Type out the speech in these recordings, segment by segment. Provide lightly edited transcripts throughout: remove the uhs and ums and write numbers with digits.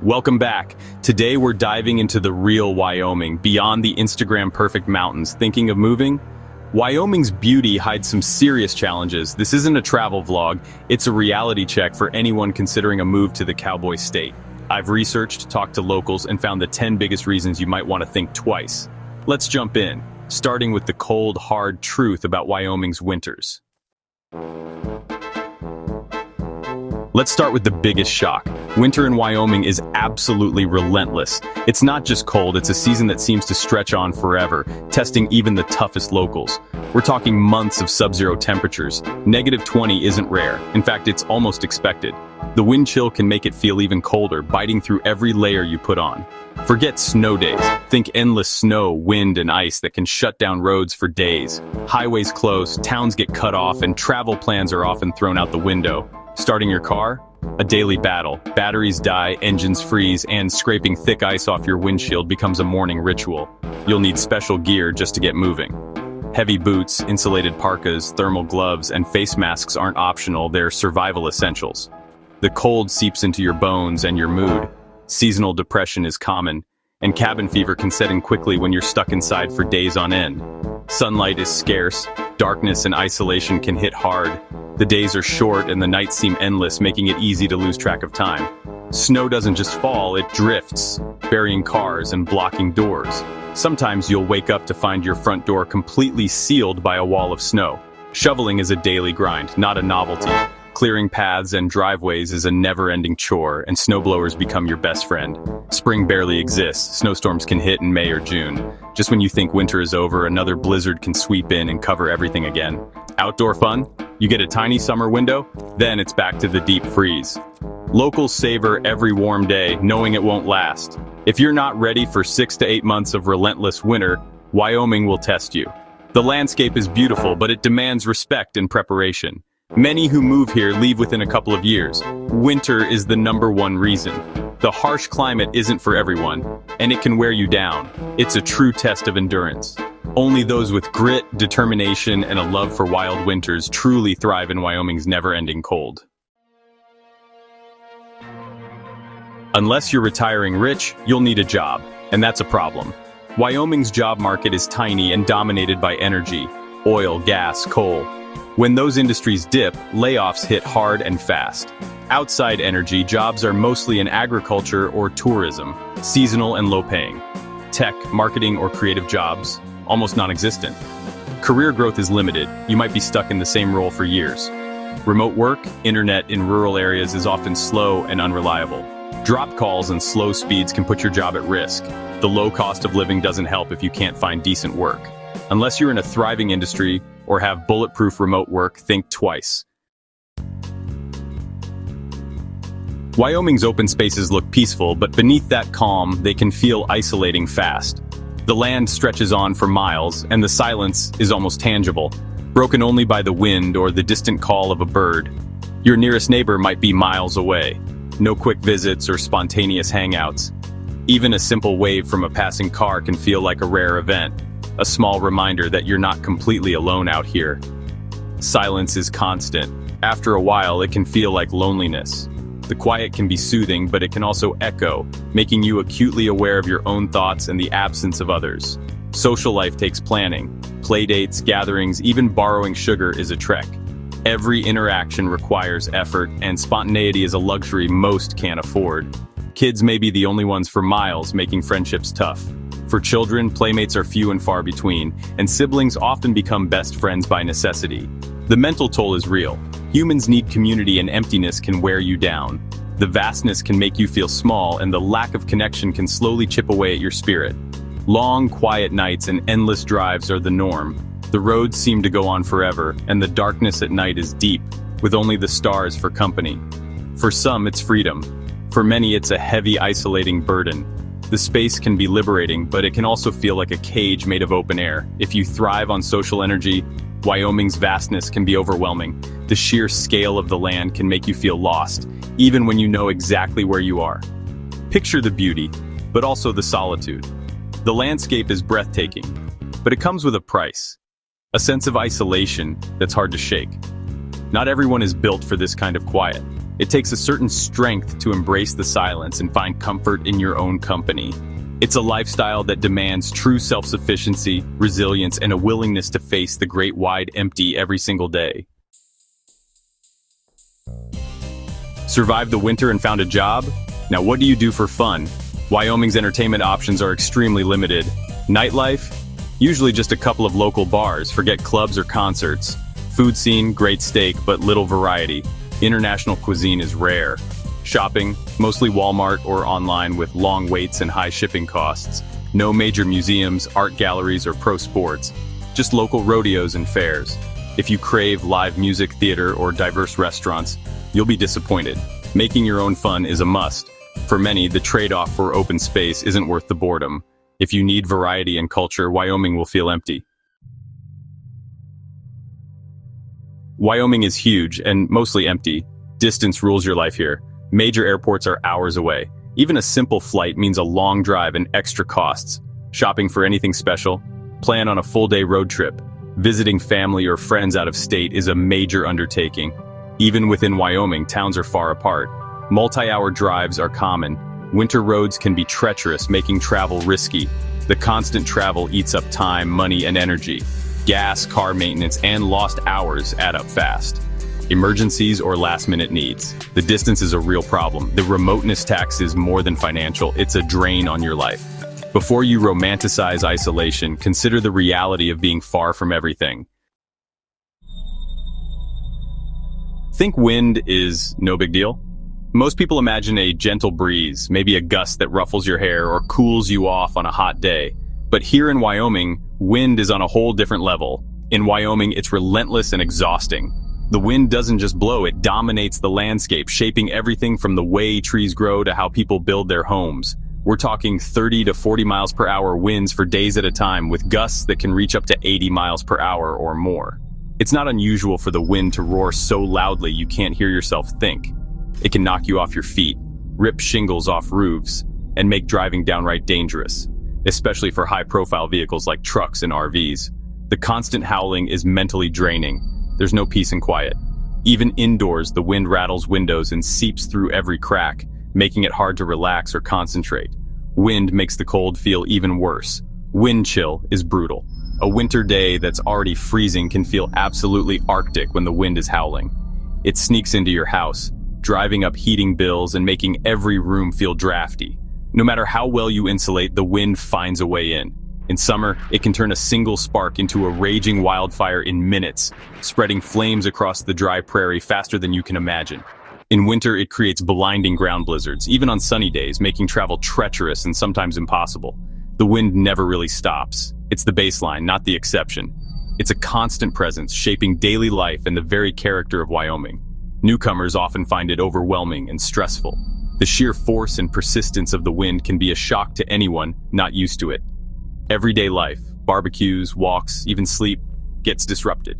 Welcome back. Today we're diving into the real Wyoming, beyond the Instagram perfect mountains. Thinking of moving? Wyoming's beauty hides some serious challenges. This isn't a travel vlog, it's a reality check for anyone considering a move to the cowboy state. I've researched, talked to locals, and found the 10 biggest reasons you might want to think twice. Let's jump in, starting with the cold, hard truth about Wyoming's winters. Let's start with the biggest shock. Winter in Wyoming is absolutely relentless. It's not just cold, it's a season that seems to stretch on forever, testing even the toughest locals. We're talking months of sub-zero temperatures. -20 isn't rare. In fact, it's almost expected. The wind chill can make it feel even colder, biting through every layer you put on. Forget snow days. Think endless snow, wind, and ice that can shut down roads for days. Highways close, towns get cut off, and travel plans are often thrown out the window. Starting your car? A daily battle. Batteries die, engines freeze, and scraping thick ice off your windshield becomes a morning ritual. You'll need special gear just to get moving. Heavy boots, insulated parkas, thermal gloves, and face masks aren't optional, they're survival essentials. The cold seeps into your bones and your mood. Seasonal depression is common, and cabin fever can set in quickly when you're stuck inside for days on end. Sunlight is scarce, darkness and isolation can hit hard. The days are short and the nights seem endless, making it easy to lose track of time. Snow doesn't just fall, it drifts, burying cars and blocking doors. Sometimes you'll wake up to find your front door completely sealed by a wall of snow. Shoveling is a daily grind, not a novelty. Clearing paths and driveways is a never-ending chore, and snowblowers become your best friend. Spring barely exists. Snowstorms can hit in May or June. Just when you think winter is over, another blizzard can sweep in and cover everything again. Outdoor fun? You get a tiny summer window, then it's back to the deep freeze. Locals savor every warm day, knowing it won't last. If you're not ready for 6 to 8 months of relentless winter, Wyoming will test you. The landscape is beautiful, but it demands respect and preparation. Many who move here leave within a couple of years. Winter is the #1 reason. The harsh climate isn't for everyone, and it can wear you down. It's a true test of endurance. Only those with grit, determination, and a love for wild winters truly thrive in Wyoming's never-ending cold. Unless you're retiring rich, you'll need a job, and that's a problem. Wyoming's job market is tiny and dominated by energy, oil, gas, coal. When those industries dip, layoffs hit hard and fast. Outside energy, jobs are mostly in agriculture or tourism, seasonal and low-paying. Tech, marketing, or creative jobs, almost non-existent. Career growth is limited. You might be stuck in the same role for years. Remote work, internet in rural areas is often slow and unreliable. Drop calls and slow speeds can put your job at risk. The low cost of living doesn't help if you can't find decent work. Unless you're in a thriving industry or have bulletproof remote work, think twice. Wyoming's open spaces look peaceful, but beneath that calm, they can feel isolating fast. The land stretches on for miles, and the silence is almost tangible, broken only by the wind or the distant call of a bird. Your nearest neighbor might be miles away. No quick visits or spontaneous hangouts. Even a simple wave from a passing car can feel like a rare event, a small reminder that you're not completely alone out here. Silence is constant. After a while, it can feel like loneliness. The quiet can be soothing, but it can also echo, making you acutely aware of your own thoughts and the absence of others. Social life takes planning. Playdates, gatherings, even borrowing sugar is a trek. Every interaction requires effort, and spontaneity is a luxury most can't afford. Kids may be the only ones for miles, making friendships tough. For children, playmates are few and far between, and siblings often become best friends by necessity. The mental toll is real. Humans need community, and emptiness can wear you down. The vastness can make you feel small, and the lack of connection can slowly chip away at your spirit. Long, quiet nights and endless drives are the norm. The roads seem to go on forever, and the darkness at night is deep, with only the stars for company. For some, it's freedom. For many, it's a heavy, isolating burden. The space can be liberating, but it can also feel like a cage made of open air. If you thrive on social energy, Wyoming's vastness can be overwhelming. The sheer scale of the land can make you feel lost, even when you know exactly where you are. Picture the beauty, but also the solitude. The landscape is breathtaking, but it comes with a price. A sense of isolation that's hard to shake. Not everyone is built for this kind of quiet. It takes a certain strength to embrace the silence and find comfort in your own company. It's a lifestyle that demands true self-sufficiency, resilience, and a willingness to face the great wide empty every single day. Survived the winter and found a job? Now what do you do for fun? Wyoming's entertainment options are extremely limited. Nightlife? Usually just a couple of local bars, forget clubs or concerts. Food scene, great steak, but little variety. International cuisine is rare. Shopping, mostly Walmart or online with long waits and high shipping costs. No major museums, art galleries, or pro sports. Just local rodeos and fairs. If you crave live music, theater, or diverse restaurants, you'll be disappointed. Making your own fun is a must. For many, the trade-off for open space isn't worth the boredom. If you need variety and culture, Wyoming will feel empty. Wyoming is huge and mostly empty. Distance rules your life here. Major airports are hours away. Even a simple flight means a long drive and extra costs. Shopping for anything special? Plan on a full-day road trip. Visiting family or friends out of state is a major undertaking. Even within Wyoming, towns are far apart. Multi-hour drives are common. Winter roads can be treacherous, making travel risky. The constant travel eats up time, money, and energy. Gas, car maintenance, and lost hours add up fast. Emergencies or last-minute needs. The distance is a real problem. The remoteness tax is more than financial, it's a drain on your life. Before you romanticize isolation, consider the reality of being far from everything. Think wind is no big deal? Most people imagine a gentle breeze, maybe a gust that ruffles your hair or cools you off on a hot day. But here in Wyoming, wind is on a whole different level. In Wyoming, it's relentless and exhausting. The wind doesn't just blow, it dominates the landscape, shaping everything from the way trees grow to how people build their homes. We're talking 30 to 40 miles per hour winds for days at a time, with gusts that can reach up to 80 miles per hour or more. It's not unusual for the wind to roar so loudly you can't hear yourself think. It can knock you off your feet, rip shingles off roofs, and make driving downright dangerous, especially for high-profile vehicles like trucks and RVs. The constant howling is mentally draining. There's no peace and quiet. Even indoors, the wind rattles windows and seeps through every crack, making it hard to relax or concentrate. Wind makes the cold feel even worse. Wind chill is brutal. A winter day that's already freezing can feel absolutely arctic when the wind is howling. It sneaks into your house, driving up heating bills and making every room feel drafty. No matter how well you insulate, the wind finds a way in. In summer, it can turn a single spark into a raging wildfire in minutes, spreading flames across the dry prairie faster than you can imagine. In winter, it creates blinding ground blizzards, even on sunny days, making travel treacherous and sometimes impossible. The wind never really stops. It's the baseline, not the exception. It's a constant presence, shaping daily life and the very character of Wyoming. Newcomers often find it overwhelming and stressful. The sheer force and persistence of the wind can be a shock to anyone not used to it. Everyday life, barbecues, walks, even sleep, gets disrupted.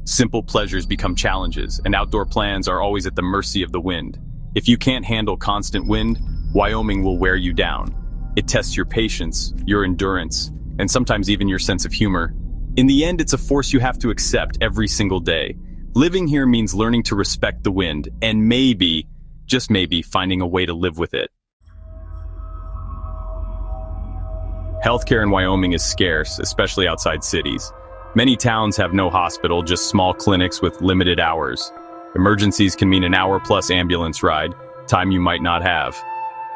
Simple pleasures become challenges, and outdoor plans are always at the mercy of the wind. If you can't handle constant wind, Wyoming will wear you down. It tests your patience, your endurance, and sometimes even your sense of humor. In the end, it's a force you have to accept every single day. Living here means learning to respect the wind, and maybe, just maybe, finding a way to live with it. Healthcare in Wyoming is scarce, especially outside cities. Many towns have no hospital, just small clinics with limited hours. Emergencies can mean an hour-plus ambulance ride, time you might not have.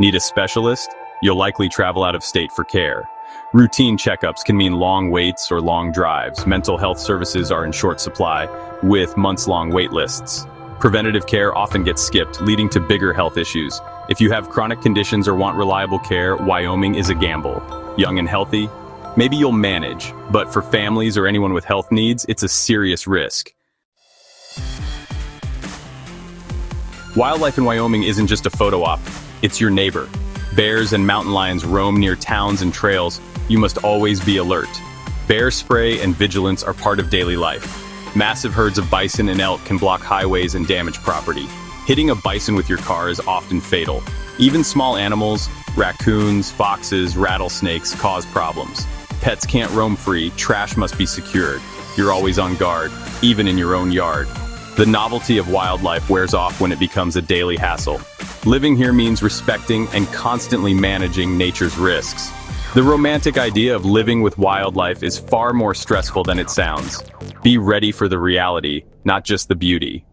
Need a specialist? You'll likely travel out of state for care. Routine checkups can mean long waits or long drives. Mental health services are in short supply, with months-long wait lists. Preventative care often gets skipped, leading to bigger health issues. If you have chronic conditions or want reliable care, Wyoming is a gamble. Young and healthy? Maybe you'll manage, but for families or anyone with health needs, it's a serious risk. Wildlife in Wyoming isn't just a photo op, it's your neighbor. Bears and mountain lions roam near towns and trails. You must always be alert. Bear spray and vigilance are part of daily life. Massive herds of bison and elk can block highways and damage property. Hitting a bison with your car is often fatal. Even small animals, raccoons, foxes, rattlesnakes cause problems. Pets can't roam free, trash must be secured. You're always on guard, even in your own yard. The novelty of wildlife wears off when it becomes a daily hassle. Living here means respecting and constantly managing nature's risks. The romantic idea of living with wildlife is far more stressful than it sounds. Be ready for the reality, not just the beauty.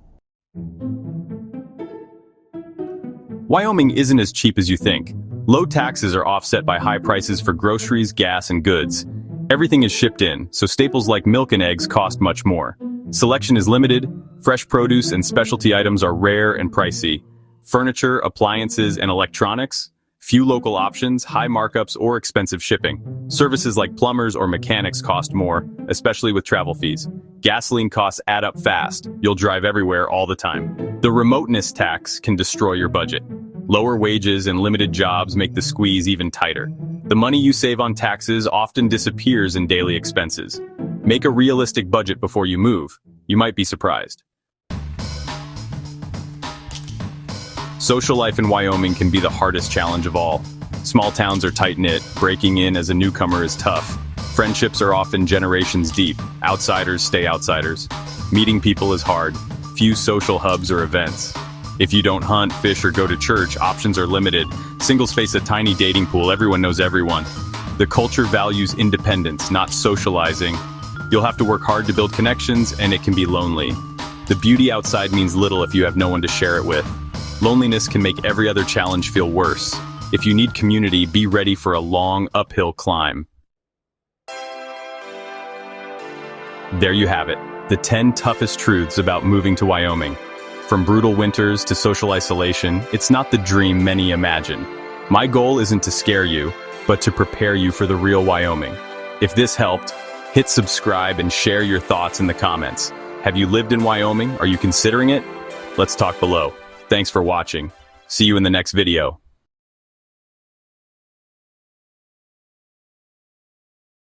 Wyoming isn't as cheap as you think. Low taxes are offset by high prices for groceries, gas, and goods. Everything is shipped in, so staples like milk and eggs cost much more. Selection is limited, fresh produce and specialty items are rare and pricey. Furniture, appliances, and electronics? Few local options, high markups, or expensive shipping. Services like plumbers or mechanics cost more, especially with travel fees. Gasoline costs add up fast. You'll drive everywhere all the time. The remoteness tax can destroy your budget. Lower wages and limited jobs make the squeeze even tighter. The money you save on taxes often disappears in daily expenses. Make a realistic budget before you move. You might be surprised. Social life in Wyoming can be the hardest challenge of all. Small towns are tight-knit, breaking in as a newcomer is tough. Friendships are often generations deep, outsiders stay outsiders. Meeting people is hard, few social hubs or events. If you don't hunt, fish, or go to church, options are limited. Singles face a tiny dating pool, everyone knows everyone. The culture values independence, not socializing. You'll have to work hard to build connections, and it can be lonely. The beauty outside means little if you have no one to share it with. Loneliness can make every other challenge feel worse. If you need community, be ready for a long, uphill climb. There you have it, the 10 toughest truths about moving to Wyoming. From brutal winters to social isolation, it's not the dream many imagine. My goal isn't to scare you, but to prepare you for the real Wyoming. If this helped, hit subscribe and share your thoughts in the comments. Have you lived in Wyoming? Are you considering it? Let's talk below. Thanks for watching. See you in the next video.